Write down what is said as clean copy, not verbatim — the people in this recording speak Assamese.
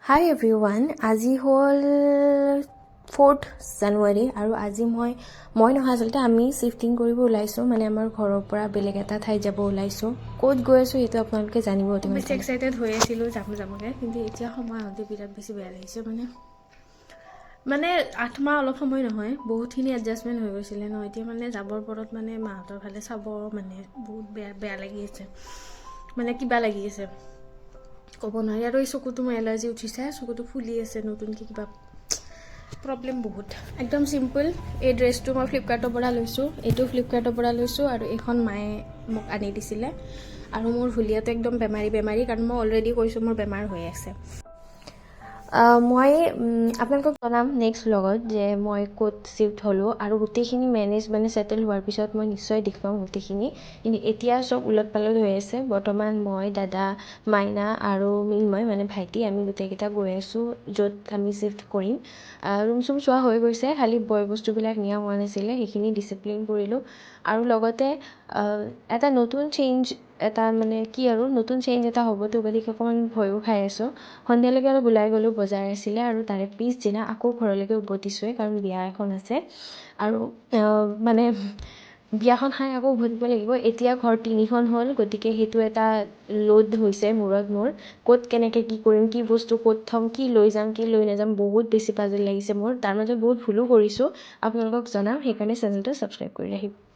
হাই এভৰিৱান, আজি হ'ল 4th জানুৱাৰী আৰু আজি মই নহয় আচলতে আমি শ্বিফটিং কৰিব ওলাইছোঁ, মানে আমাৰ ঘৰৰ পৰা বেলেগ এটা ঠাইত যাব ওলাইছোঁ। ক'ত গৈ আছোঁ সেইটো আপোনালোকে জানিব অতি বেছি এক্সাইটেড হৈ আছিলোঁ যামগৈ, কিন্তু এতিয়া সময় আহোঁতে বিৰাট বেছি বেয়া লাগিছে। মানে 8 মাহ অলপ সময় নহয়, বহুতখিনি এডজাষ্টমেণ্ট হৈ গৈছিলে ন। এতিয়া মানে যাবৰ পৰত মানে মাহঁতৰ ফালে চাব মানে বহুত বেয়া লাগি আছে, মানে কিবা লাগি আছে ক'ব নোৱাৰি। আৰু এই চকুটো মোৰ এলাৰ্জি উঠিছে, চকুটো ফুলি আছে নতুনকৈ, কিবা প্ৰব্লেম বহুত। একদম চিম্পল, এই ড্ৰেছটো মই ফ্লিপকাৰ্টৰ পৰা লৈছোঁ, এইটো ফ্লিপকাৰ্টৰ পৰা লৈছোঁ, আৰু এইখন মায়ে মোক আনি দিছিলে। আৰু মোৰ হুলীয়াটো একদম বেমাৰী, কাৰণ মই অলৰেডি কৈছোঁ মোৰ বেমাৰ হৈ আছে। মই আপোনালোকক জনাম নেক্সট ব্লগত যে মই ক'ত শ্বিফ্ট হ'লোঁ, আৰু গোটেইখিনি মানে ছেটেল হোৱাৰ পিছত মই নিশ্চয় দেখুৱাম গোটেইখিনি। কিন্তু এতিয়া চব ওলট পালট হৈ আছে। বৰ্তমান মই, দাদা, মাইনা আৰু মই মানে ভাইটি, আমি গোটেইকেইটা গৈ আছোঁ য'ত আমি শ্বিফ্ট কৰিম। ৰুম চুম চোৱা হৈ গৈছে, খালি বয় বস্তুবিলাক নিয়া হোৱা নাছিলে, সেইখিনি ডিচিপ্লিন কৰিলোঁ। আৰু লগতে এটা নতুন চেঞ্জ এটা হ'বতো বুলি অকণমান ভয়ো খাই আছোঁ। সন্ধিয়ালৈকে অলপ ওলাই গ'লোঁ, বজাৰ আছিলে, আৰু তাৰে পিছদিনা আকৌ ঘৰলৈকে উভতিছোঁৱে, কাৰণ বিয়া এখন আছে। আৰু মানে বিয়াখন খাই আকৌ উভতিব লাগিব। এতিয়া ঘৰ 3খন হ'ল, গতিকে সেইটো এটা লোড হৈছে মূৰত মোৰ। ক'ত কেনেকৈ কি কৰিম, কি বস্তু ক'ত থ'ম, কি লৈ যাম, কি লৈ নাযাম, বহুত বেছি পাজল লাগিছে মোৰ। তাৰ মাজত বহুত ভুলো কৰিছোঁ, আপোনালোকক জনাম। সেইকাৰণে চেনেলটো ছাবস্ক্ৰাইব কৰি ৰাখিব।